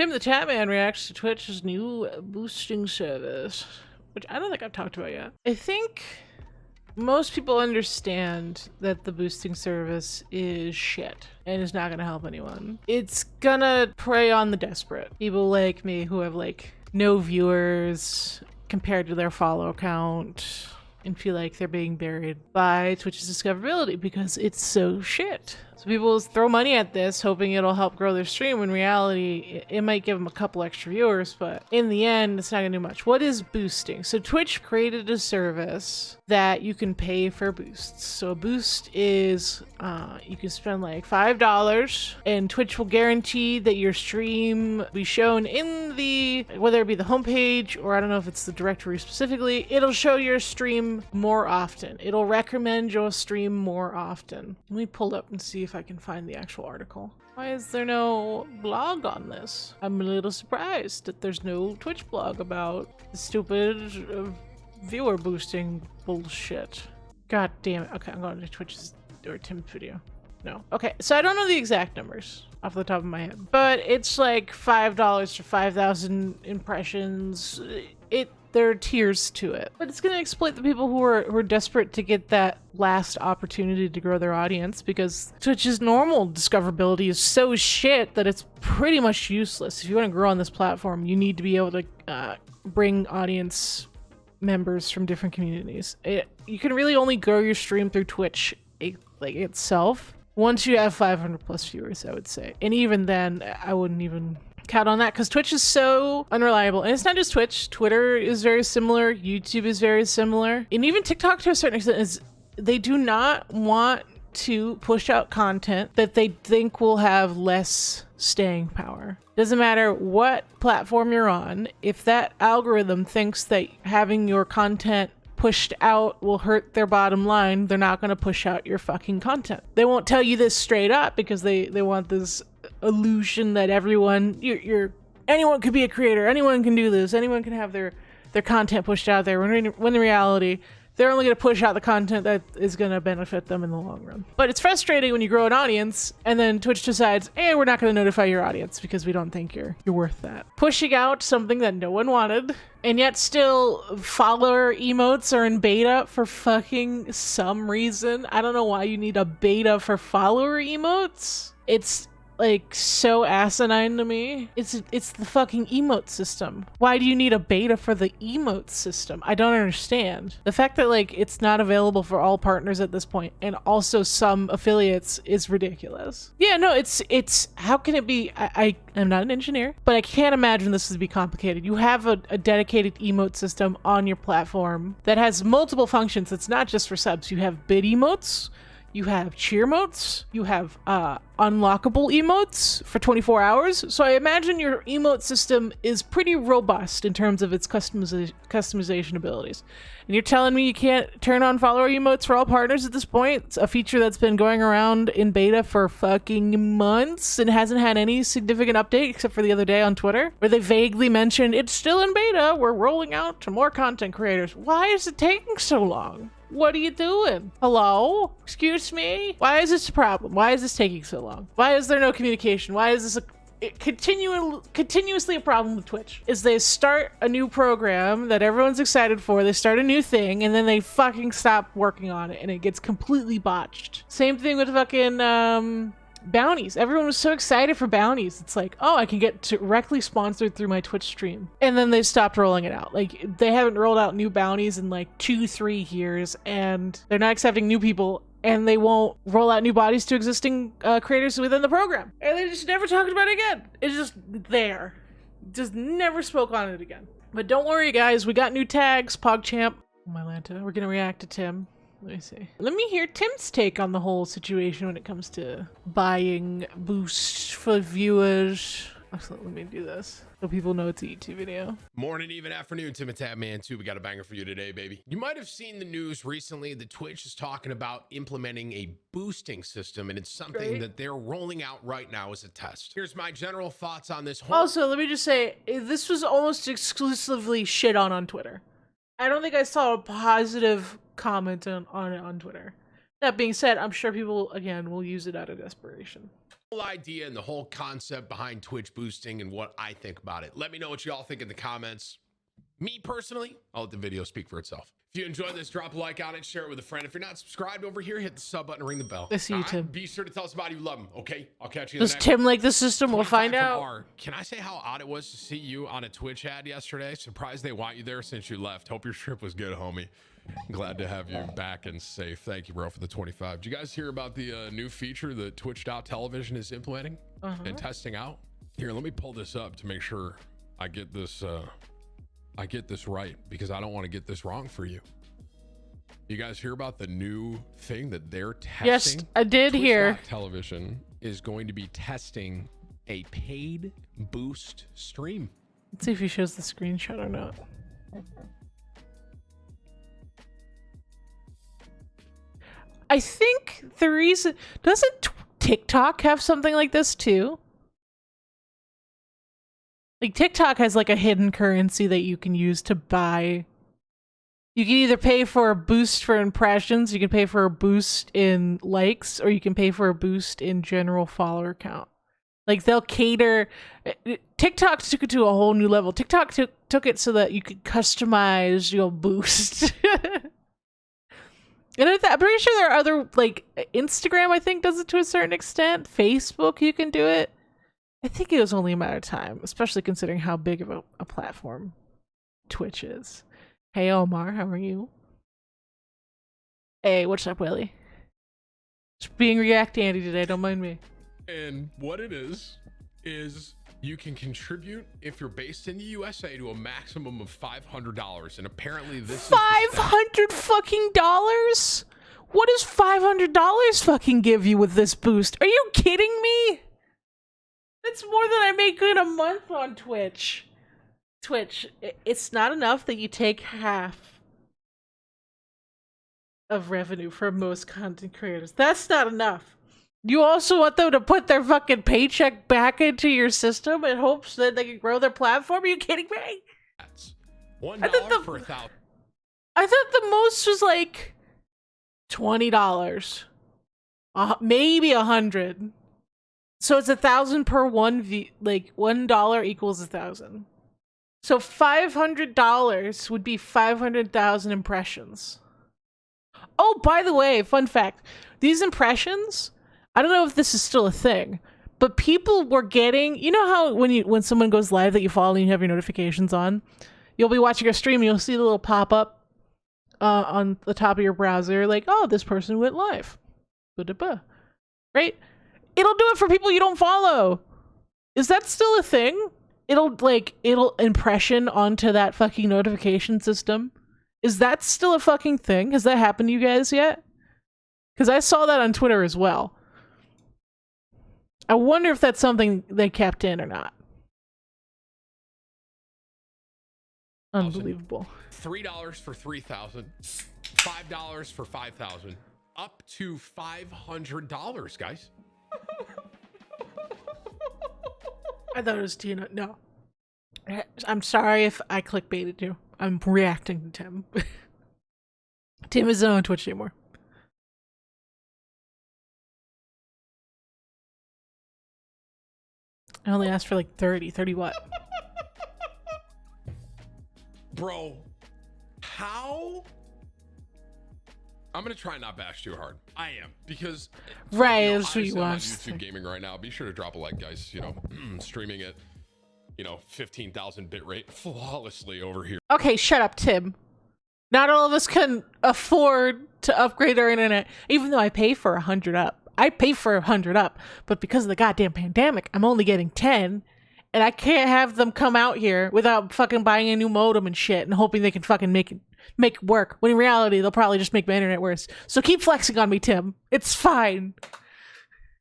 Tim the Tatman reacts to Twitch's new boosting service, which I don't think I've talked about yet. I think most people understand that the boosting service is shit and is not going to help anyone. It's gonna prey on the desperate. People like me who have like no viewers compared to their follow count and feel like they're being buried by Twitch's discoverability because it's so shit. So people throw money at this hoping it'll help grow their stream. In reality, it might give them a couple extra viewers, but in the end, it's not gonna do much. What is boosting? So Twitch created a service that you can pay for boosts. So a boost is, you can spend like $5 and Twitch will guarantee that your stream will be shown in the, whether it be the homepage or I don't know if it's the directory specifically, it'll show your stream more often. It'll recommend your stream more often. Let me pull up and see if I can find the actual article. Why is there no blog on this? I'm a little surprised that there's no Twitch blog about the stupid viewer boosting bullshit. God damn it. Okay, I'm going to Twitch's or Tim's video. No. Okay, so I don't know the exact numbers off the top of my head, but it's like $5 for 5,000 impressions. There are tiers to it, but it's going to exploit the people who are desperate to get that last opportunity to grow their audience, because Twitch's normal discoverability is so shit that it's pretty much useless. If you want to grow on this platform, you need to be able to bring audience members from different communities. You can really only grow your stream through Twitch itself once you have 500 plus viewers, I would say. And even then, I wouldn't even count on that because Twitch is so unreliable. And it's not just Twitch. Twitter is very similar. YouTube is very similar. And even TikTok to a certain extent they do not want to push out content that they think will have less staying power. Doesn't matter what platform you're on. If that algorithm thinks that having your content pushed out will hurt their bottom line, they're not going to push out your fucking content. They won't tell you this straight up because they want this illusion that anyone could be a creator, anyone can do this, anyone can have their content pushed out there, when in reality they're only going to push out the content that is going to benefit them in the long run. But it's frustrating when you grow an audience and then Twitch decides, hey, we're not going to notify your audience because we don't think you're worth that. Pushing out something that no one wanted, and yet still follower emotes are in beta for fucking some reason. I don't know why you need a beta for follower emotes. It's like so asinine to me. It's the fucking emote system. Why do you need a beta for the emote system? I don't understand. The fact that like it's not available for all partners at this point and also some affiliates is ridiculous. Yeah, no, it's how can it be? I am not an engineer, but I can't imagine this would be complicated. You have a dedicated emote system on your platform that has multiple functions. It's not just for subs. You have bid emotes, you have cheer emotes, you have unlockable emotes for 24 hours. So I imagine your emote system is pretty robust in terms of its customization abilities. And you're telling me you can't turn on follower emotes for all partners at this point? It's a feature that's been going around in beta for fucking months and hasn't had any significant update except for the other day on Twitter, where they vaguely mentioned it's still in beta, we're rolling out to more content creators. Why is it taking so long? What are you doing? Hello? Excuse me? Why is this a problem? Why is this taking so long? Why is there no communication? Why is this continuously a problem with Twitch? Is they start a new program that everyone's excited for, they start a new thing, and then they fucking stop working on it, and it gets completely botched. Same thing with fucking bounties. Everyone was so excited for bounties. It's like, oh, I can get directly sponsored through my Twitch stream. And then they stopped rolling it out. Like, they haven't rolled out new bounties in like 2-3 years, and they're not accepting new people, and they won't roll out new bodies to existing creators within the program. And they just never talked about it again. It's just there. Just never spoke on it again. But don't worry, guys. We got new tags. PogChamp. Mylanta. We're gonna react to Tim. Let me see. Let me hear Tim's take on the whole situation when it comes to buying boosts for viewers. Actually, let me do this so people know it's a YouTube video. Morning, even afternoon, Tim and Tatman 2. We got a banger for you today, baby. You might have seen the news recently that Twitch is talking about implementing a boosting system, and it's something that they're rolling out right now as a test. Here's my general thoughts on this whole— Also, let me just say, this was almost exclusively shit on Twitter. I don't think I saw a positive comment on it on Twitter. That being said, I'm sure people, again, will use it out of desperation. whole idea and the whole concept behind Twitch boosting and what I think about it. Let me know what y'all think in the comments. Me personally, I'll let the video speak for itself. If you enjoyed this, drop a like on it, share it with a friend. If you're not subscribed over here, hit the sub button and ring the bell. I see you, Tim. Be sure to tell somebody you love them, okay? I'll catch you in the Does next Tim like the system? We'll find out. R. Can I say how odd it was to see you on a Twitch ad yesterday? Surprised they want you there since you left. Hope your trip was good, homie. Glad to have you back and safe. Thank you, bro, for the 25. Did you guys hear about the new feature that Twitch.television is implementing and testing out? Here, let me pull this up to make sure I get this right, because I don't want to get this wrong for you. You guys hear about the new thing that they're testing? Yes, I did hear. Television is going to be testing a paid boost stream. Let's see if he shows the screenshot or not. I think the reason, doesn't TikTok have something like this too? Like TikTok has like a hidden currency that you can use to buy. You can either pay for a boost for impressions, you can pay for a boost in likes, or you can pay for a boost in general follower count. Like they'll cater. TikTok took it to a whole new level. TikTok took it so that you could customize your boost. And I'm pretty sure there are other, like Instagram, I think does it to a certain extent. Facebook, you can do it. I think it was only a matter of time, especially considering how big of a platform Twitch is. Hey, Omar, how are you? Hey, what's up, Willie? Just being React Andy today, don't mind me. And what it is you can contribute if you're based in the USA to a maximum of $500. And apparently this $500 fucking dollars? What does $500 fucking give you with this boost? Are you kidding me? That's more than I make in a month on Twitch. It's not enough that you take half of revenue from most content creators. That's not enough. You also want them to put their fucking paycheck back into your system in hopes that they can grow their platform? Are you kidding me? That's $1 for 1,000. I thought the most was like $20, maybe $100. So it's 1,000 per one view. Like $1 equals 1,000. So $500 would be 500,000 impressions. Oh, by the way, fun fact: these impressions, I don't know if this is still a thing, but people were getting, you know how when someone goes live that you follow and you have your notifications on, you'll be watching a stream and you'll see the little pop-up on the top of your browser, like, oh, this person went live. Ba-da-ba. Right? It'll do it for people you don't follow. Is that still a thing? It'll impression onto that fucking notification system. Is that still a fucking thing? Has that happened to you guys yet? Because I saw that on Twitter as well. I wonder if that's something they kept in or not. Unbelievable. $3 for 3,000, $5 for 5,000, up to $500, guys. I thought it was Tina. No. I'm sorry if I clickbaited you. I'm reacting to Tim. Tim isn't on Twitch anymore. I only asked for like 30. 30 what? Bro, how? I'm gonna try not bash too hard. I am, because right, you know, that's what you I'm on watch. YouTube gaming right now. Be sure to drop a like, guys. You know, streaming at 15,000 bit rate flawlessly over here. Okay, shut up, Tim. Not all of us can afford to upgrade our internet, even though I pay for 100 up. I pay for 100 up, but because of the goddamn pandemic, I'm only getting 10, and I can't have them come out here without fucking buying a new modem and shit and hoping they can fucking make it work, when in reality, they'll probably just make my internet worse. So keep flexing on me, Tim. It's fine.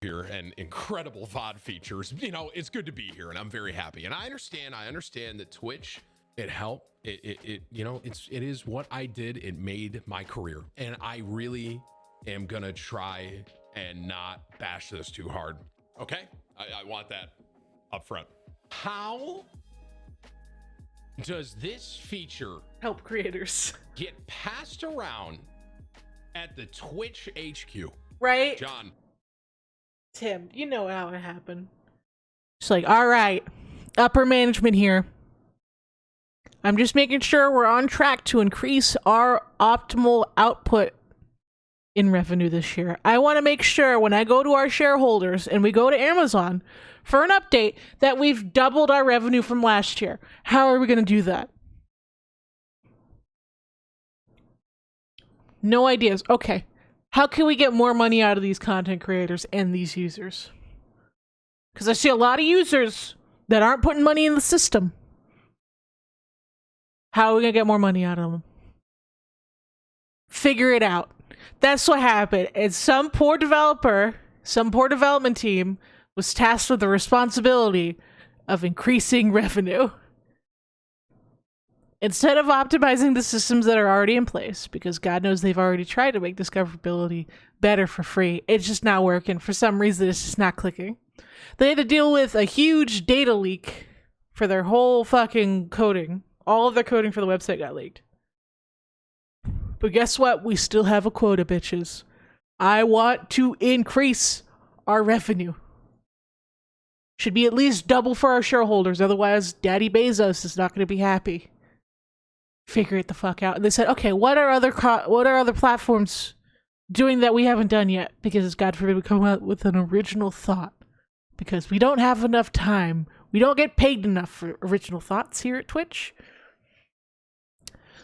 Here and incredible VOD features. It's good to be here, and I'm very happy. And I understand that Twitch, it helped. It is what I did. It made my career, and I really am gonna try and not bash this too hard. Okay, I want that up front. How does this feature help creators get passed around at the Twitch HQ? Right, John, Tim, you know how it happened. It's like, all right, upper management here. I'm just making sure we're on track to increase our optimal output in revenue this year. I want to make sure when I go to our shareholders and we go to Amazon for an update that we've doubled our revenue from last year. How are we going to do that? No ideas. Okay. How can we get more money out of these content creators and these users? Because I see a lot of users that aren't putting money in the system. How are we going to get more money out of them? Figure it out. That's what happened. And some poor developer, some poor development team was tasked with the responsibility of increasing revenue. Instead of optimizing the systems that are already in place, because God knows they've already tried to make discoverability better for free, it's just not working. For some reason, it's just not clicking. They had to deal with a huge data leak for their whole fucking coding. All of their coding for the website got leaked. But guess what? We still have a quota, bitches. I want to increase our revenue. Should be at least double for our shareholders. Otherwise, Daddy Bezos is not going to be happy. Figure it the fuck out. And they said, okay, what are other platforms doing that we haven't done yet? Because God forbid we come out with an original thought. Because we don't have enough time. We don't get paid enough for original thoughts here at Twitch.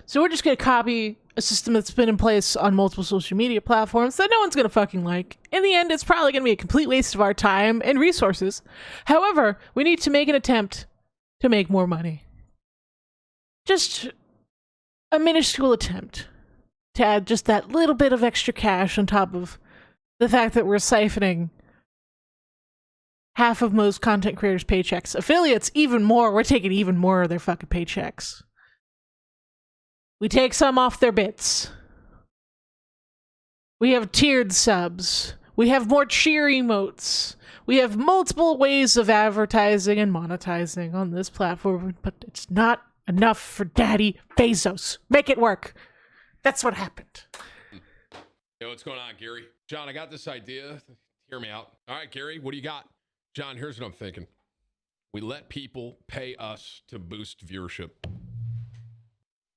So we're just going to copy a system that's been in place on multiple social media platforms that no one's going to fucking like. In the end, it's probably going to be a complete waste of our time and resources. However, we need to make an attempt to make more money. Just a minuscule attempt to add just that little bit of extra cash on top of the fact that we're siphoning half of most content creators' paychecks. Affiliates, even more. We're taking even more of their fucking paychecks. We take some off their bits. We have tiered subs. We have more cheer emotes. We have multiple ways of advertising and monetizing on this platform, but it's not enough for Daddy Bezos. Make it work. That's what happened. Yo, what's going on, Gary? John, I got this idea. Hear me out. All right, Gary, what do you got? John, here's what I'm thinking. We let people pay us to boost viewership.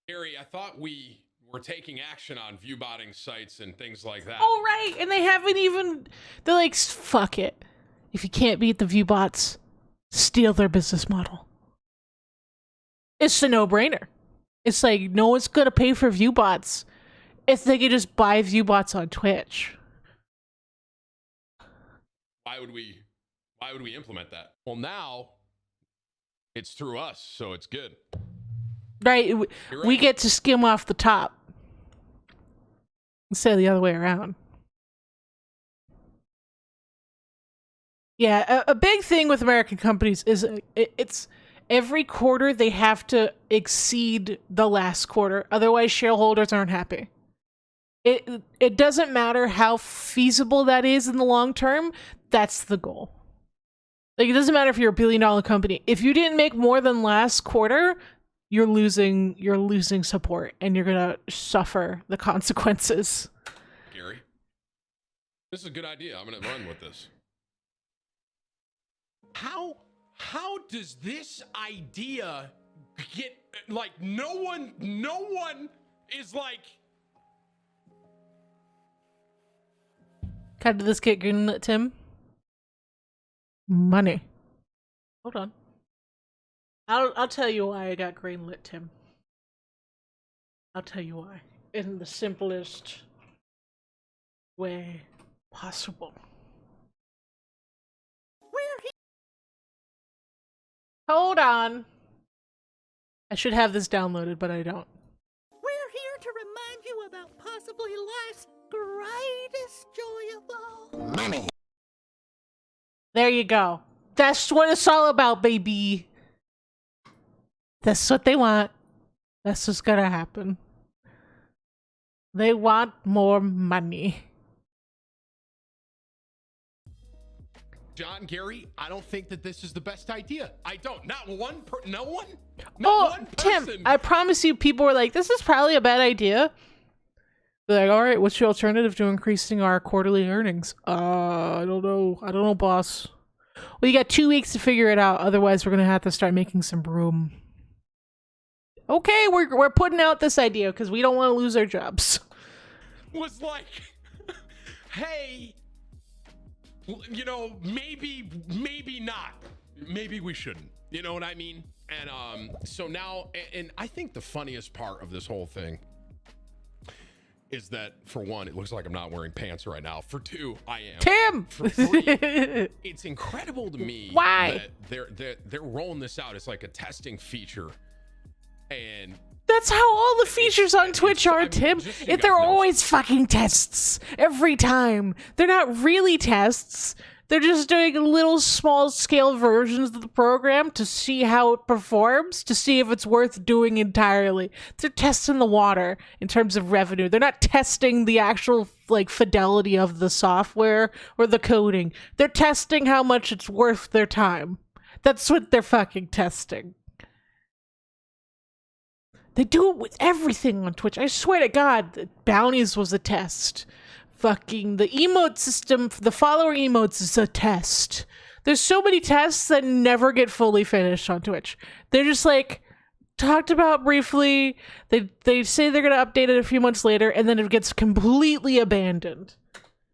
Gary, I thought we were taking action on viewbotting sites and things like that. Oh, right. And they haven't even... They're like, fuck it. If you can't beat the viewbots, steal their business model. It's a no-brainer. It's like, no one's going to pay for viewbots if they could just buy viewbots on Twitch. Why would we implement that? Well, now it's through us, so it's good. Right. We get to skim off the top instead of the other way around. Yeah, a big thing with American companies is it's every quarter they have to exceed the last quarter. Otherwise, shareholders aren't happy. It doesn't matter how feasible that is in the long term. That's the goal. Like, it doesn't matter if you're a $1 billion company. If you didn't make more than last quarter, you're losing support, and you're gonna suffer the consequences. Gary, this is a good idea. I'm gonna run with this. How does this idea get, like, no one is like... How did this get greenlit, Tim? Money. Hold on. I'll tell you why I got greenlit, Tim. I'll tell you why. In the simplest way possible. Hold on. I should have this downloaded, but I don't. We're here to remind you about possibly life's greatest joy of all. Money. There you go. That's what it's all about, baby. That's what they want. That's what's gonna happen. They want more money. John, Gary, I don't think that this is the best idea. I don't. Not one Tim, I promise you people were like, this is probably a bad idea. Be like, all right, what's your alternative to increasing our quarterly earnings? I don't know, boss. Well, you got 2 weeks to figure it out. Otherwise, we're gonna have to start making some room. Okay, we're putting out this idea because we don't want to lose our jobs. Was like, hey, you know, maybe not. Maybe we shouldn't. You know what I mean? And so now, and I think the funniest part of this whole thing is that, for one, it looks like I'm not wearing pants right now. For two, I am. Tim! For three, it's incredible to me Why? that they're rolling this out. It's like a testing feature. And that's how all the features on Twitch are, Tim. just so you If guys they're know. always fucking tests every time. They're not really tests. They're just doing little small scale versions of the program to see how it performs, to see if it's worth doing entirely. They're testing the water in terms of revenue. They're not testing the actual like fidelity of the software or the coding. They're testing how much it's worth their time. That's what they're fucking testing. They do it with everything on Twitch. I swear to God, the bounties was a test. Fucking the emote system, the follower emotes is a test. There's so many tests that never get fully finished on Twitch. They're just like talked about briefly. They say they're gonna update it a few months later, and then it gets completely abandoned.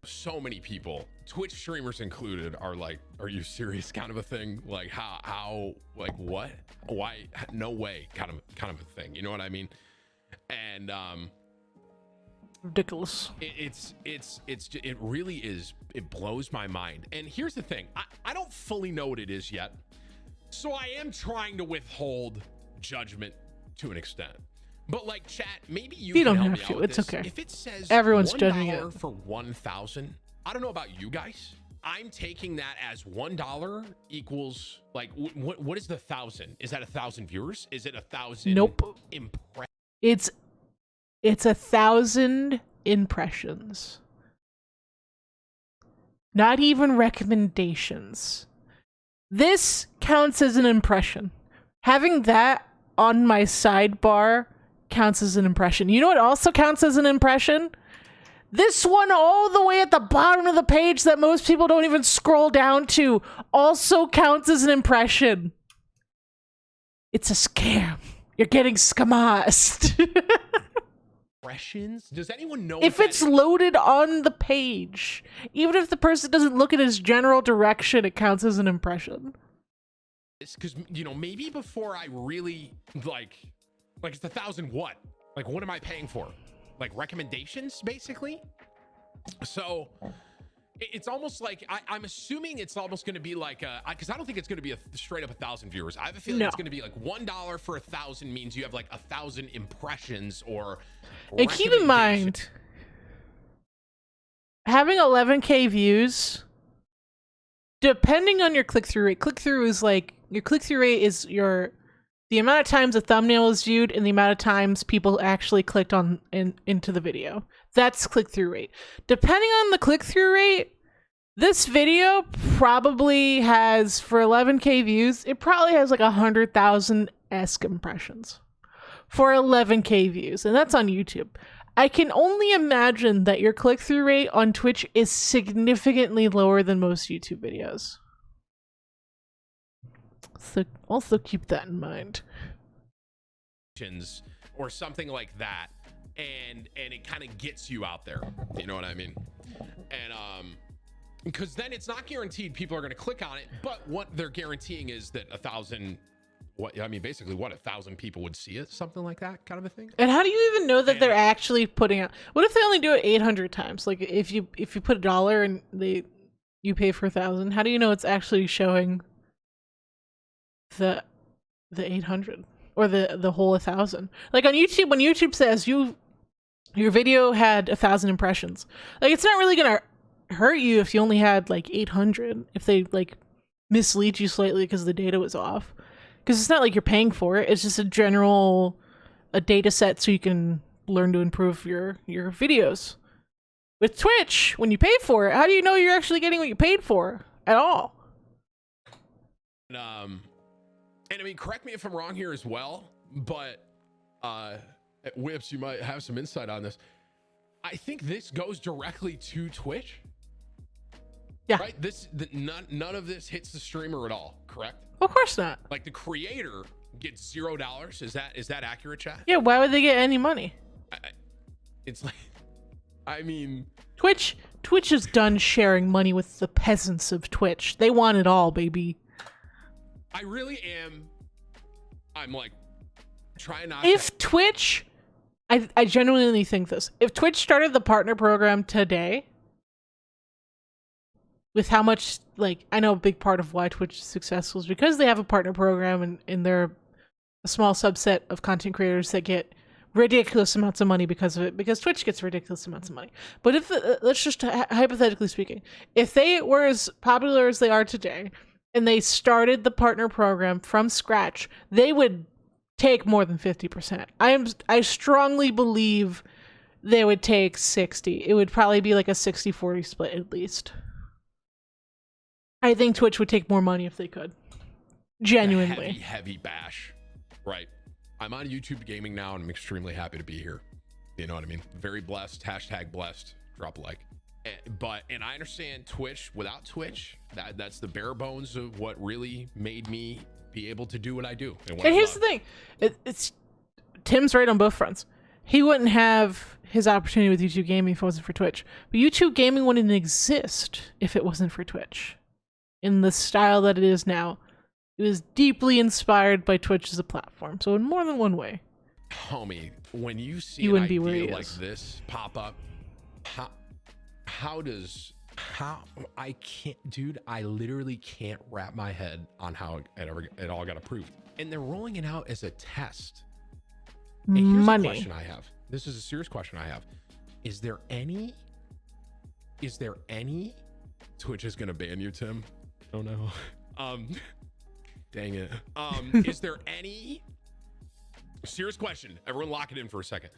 So many people, Twitch streamers included, are like, "Are you serious?" kind of a thing. Like, how, like, what, why, no way, kind of a thing. You know what I mean? And Ridiculous. it really is. It blows my mind. And here's the thing: I don't fully know what it is yet, so I am trying to withhold judgment to an extent. But like, chat, maybe you can don't help have me to. out with It's this. okay. If it says Everyone's $1 judging it. for 1,000, I don't know about you guys. I'm taking that as $1 equals like what is the 1,000? Is that 1,000 viewers? Is it 1,000? Nope. It's 1,000 impressions. Not even recommendations. This counts as an impression. Having that on my sidebar counts as an impression. You know what also counts as an impression? This one all the way at the bottom of the page that most people don't even scroll down to also counts as an impression. It's a scam. You're getting scammazed. Impressions? Does anyone know If it's loaded on the page, even if the person doesn't look at his general direction, it counts as an impression. it's because, you know, maybe before I really like it's 1,000 what? Like, what am I paying for? Like recommendations, basically. So it's almost like I'm assuming it's almost going to be like because I don't think it's going to be a straight up 1,000 viewers. I have a feeling it's going to be like $1 for 1,000 means you have like 1,000 impressions or. And keep in mind, having 11K views, depending on your click-through rate, your click-through rate is the amount of times a thumbnail is viewed and the amount of times people actually clicked on into the video. That's click-through rate. Depending on the click-through rate, this video probably has, for 11K views, it probably has like 100,000-esque impressions for 11K views, and that's on YouTube. I can only imagine that your click-through rate on Twitch is significantly lower than most YouTube videos. So also keep that in mind. Or something like that, and it kind of gets you out there. You know what I mean? And because then it's not guaranteed people are going to click on it, but what they're guaranteeing is that 1,000. What I mean, basically, what 1,000 people would see it, something like that, kind of a thing. And how do you even know that they're actually putting out? What if they only do it 800 times? Like if you put $1 and you pay for 1,000, how do you know it's actually showing the 800 or the whole 1,000? Like on YouTube, when YouTube says your video had 1,000 impressions, like it's not really gonna hurt you if you only had like 800. If they like mislead you slightly because the data was off. Because it's not like you're paying for it. It's just a data set so you can learn to improve your videos. With Twitch, when you pay for it, how do you know you're actually getting what you paid for at all? And I mean, correct me if I'm wrong here as well, but Whips, you might have some insight on this. I think this goes directly to Twitch. Yeah. Right. None of this hits the streamer at all. Correct. Of course not. Like the creator gets $0. Is that accurate, chat? Yeah. Why would they get any money? It's like, I mean, Twitch is done sharing money with the peasants of Twitch. They want it all, baby. I really am. I'm like trying not. If Twitch, I genuinely think this. If Twitch started the partner program today, with how much, like, I know a big part of why Twitch is successful is because they have a partner program and they're a small subset of content creators that get ridiculous amounts of money because of it, because Twitch gets ridiculous amounts of money. But if, let's just hypothetically speaking, if they were as popular as they are today and they started the partner program from scratch, they would take more than 50%. I strongly believe they would take 60. It would probably be like a 60-40 split at least. I think Twitch would take more money if they could. Genuinely. Heavy bash. Right. I'm on YouTube gaming now and I'm extremely happy to be here. You know what I mean? Very blessed. # blessed. Drop a like. And I understand Twitch. Without Twitch, that's the bare bones of what really made me be able to do what I do. And here's the thing. It's Tim's right on both fronts. He wouldn't have his opportunity with YouTube gaming if it wasn't for Twitch. But YouTube gaming wouldn't exist if it wasn't for Twitch. In the style that it is now. It was deeply inspired by Twitch as a platform. So in more than one way. Homie, when you see you an wouldn't be where idea he like is. this pop up, how I can't, dude, I literally can't wrap my head on how it all got approved. And they're rolling it out as a test. And here's Money. a question I have. This is a serious question I have. Is there any Twitch is gonna ban you, Tim? Oh no. Dang it. Is there any, serious question, everyone lock it in for a second.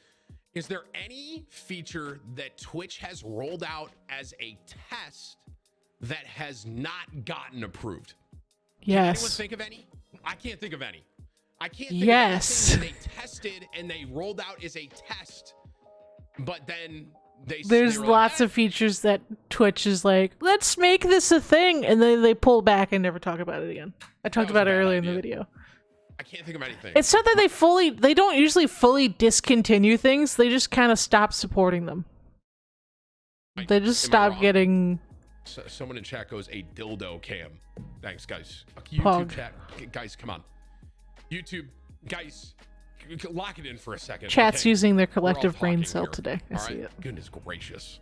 Is there any feature that Twitch has rolled out as a test that has not gotten approved? Can anyone Yes. think of any? I can't think of any. I can't think Yes. of anything that they tested and they rolled out as a test, but then There's they were lots like, of features that Twitch is like, let's make this a thing, and then they pull back and never talk about it again. I talked was about a it bad earlier in idea. the video. I can't think of anything. It's not that they don't usually fully discontinue things. They just kind of stop supporting them. They just Am I stop wrong? getting. Someone in chat goes a dildo cam. Thanks, guys. YouTube Pog. chat, guys, come on. YouTube, guys, lock it in for a second. Chat's okay? using their We're all collective brain talking cell here, today. I all see right? it. Goodness gracious.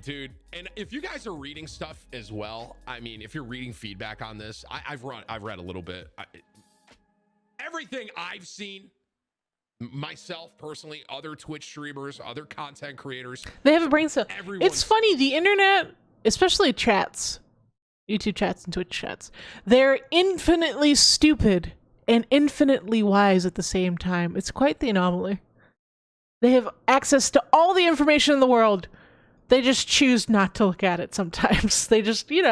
Dude, and if you guys are reading stuff as well, I mean, if you're reading feedback on this, I've read a little bit. Everything I've seen, myself personally, other Twitch streamers, other content creators, They have a brain cell. everyone. It's funny, the internet, especially chats, YouTube chats and Twitch chats, they're infinitely stupid and infinitely wise at the same time. It's quite the anomaly. They have access to all the information in the world. They just choose not to look at it sometimes. They just, they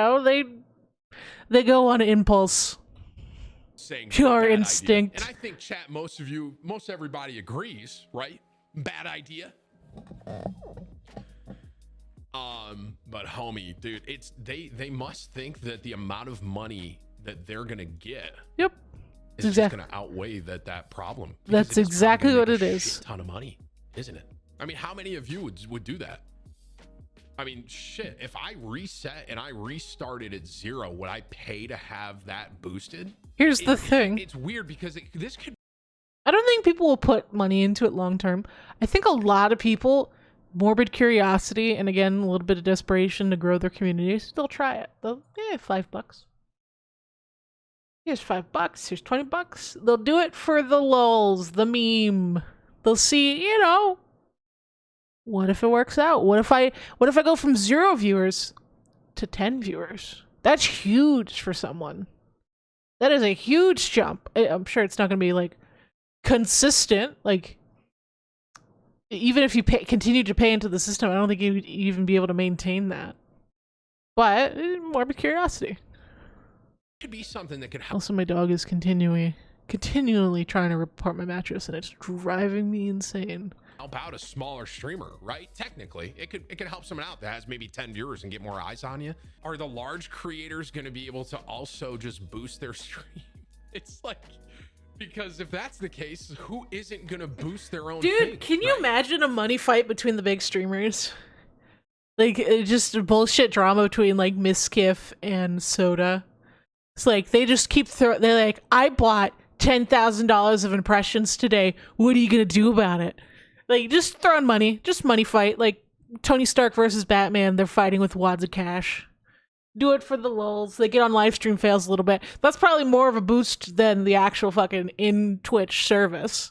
go on impulse. saying Pure bad idea. instinct. And I think chat, most everybody agrees, right? Bad idea. But homie, dude, it's they must think that the amount of money that they're gonna get Yep. is Exactly. just gonna outweigh that problem. Because That's it is probably exactly gonna what make it a is. shit ton of money, isn't it? I mean, how many of you would do that? I mean, shit, if I reset and I restarted at 0, would I pay to have that boosted? Here's the thing. It's weird because this could. I don't think people will put money into it long term. I think a lot of people, morbid curiosity and again a little bit of desperation to grow their communities, they'll try it. They'll $5. Here's $5. Here's $20. They'll do it for the lulz, the meme. They'll see, what if it works out? What if I go from 0 viewers to 10 viewers? That's huge for someone. That is a huge jump. I'm sure it's not going to be like consistent. Like, even if you continue to pay into the system, I don't think you'd even be able to maintain that. But morbid curiosity. Could be something that could help. Also, my dog is continually trying to report my mattress, and it's driving me insane. help out a smaller streamer, right? Technically, it could help someone out that has maybe 10 viewers and get more eyes on you. Are the large creators going to be able to also just boost their stream? It's like, because if that's the case, who isn't going to boost their own Dude, thing, can you right? imagine a money fight between the big streamers? Like, just a bullshit drama between, like, Miskiff and Soda. It's like, they just keep they're like, I bought $10,000 of impressions today. What are you gonna do about it? Like, just throwing money. Just money fight. Like, Tony Stark versus Batman. They're fighting with wads of cash. Do it for the lulz. They get on live stream fails a little bit. That's probably more of a boost than the actual fucking in-Twitch service.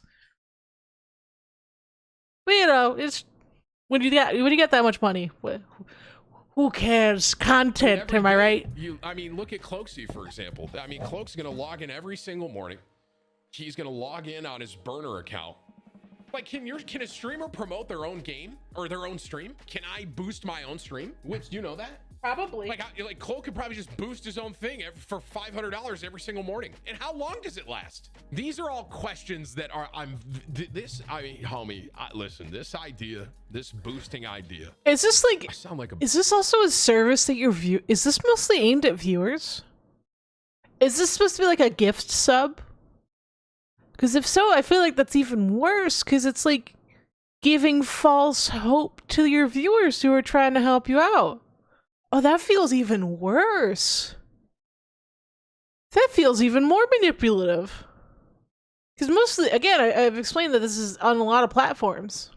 But, you know, it's... When you get that much money, who cares? Content, am I right? I mean, look at Cloaksy, for example. I mean, Cloak's going to log in every single morning. He's going to log in on his burner account. Like, can a streamer promote their own game or their own stream? Can I boost my own stream? Which, do you know that? Probably. Like Cloak could probably just boost his own thing for $500 every single morning. And how long does it last? These are all questions that are, homie, listen, this idea, this boosting idea. Is this like, I sound like a, is this also a service that is this mostly aimed at viewers? Is this supposed to be like a gift sub? Because if so, I feel like that's even worse, because it's like giving false hope to your viewers who are trying to help you out. Oh, that feels even worse. That feels even more manipulative. Because mostly, again, I've explained that this is on a lot of platforms.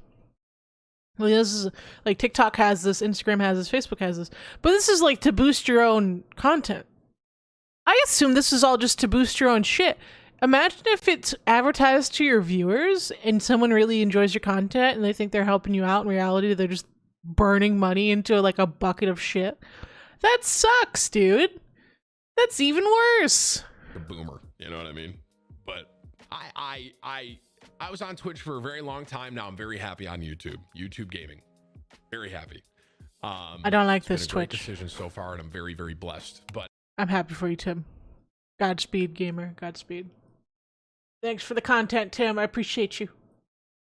Like, this is like TikTok has this, Instagram has this, Facebook has this. But this is like to boost your own content. I assume this is all just to boost your own shit. Imagine if it's advertised to your viewers and someone really enjoys your content and they think they're helping you out. In reality, they're just burning money into like a bucket of shit. That sucks, dude. That's even worse. a boomer, you know what I mean? But I was on Twitch for a very long time. Now I'm very happy on YouTube gaming. Very happy. I don't like this Twitch Twitch decision so far, and I'm very, very blessed. But I'm happy for you, Tim. Godspeed, gamer. Godspeed. Thanks for the content, Tim. I appreciate you.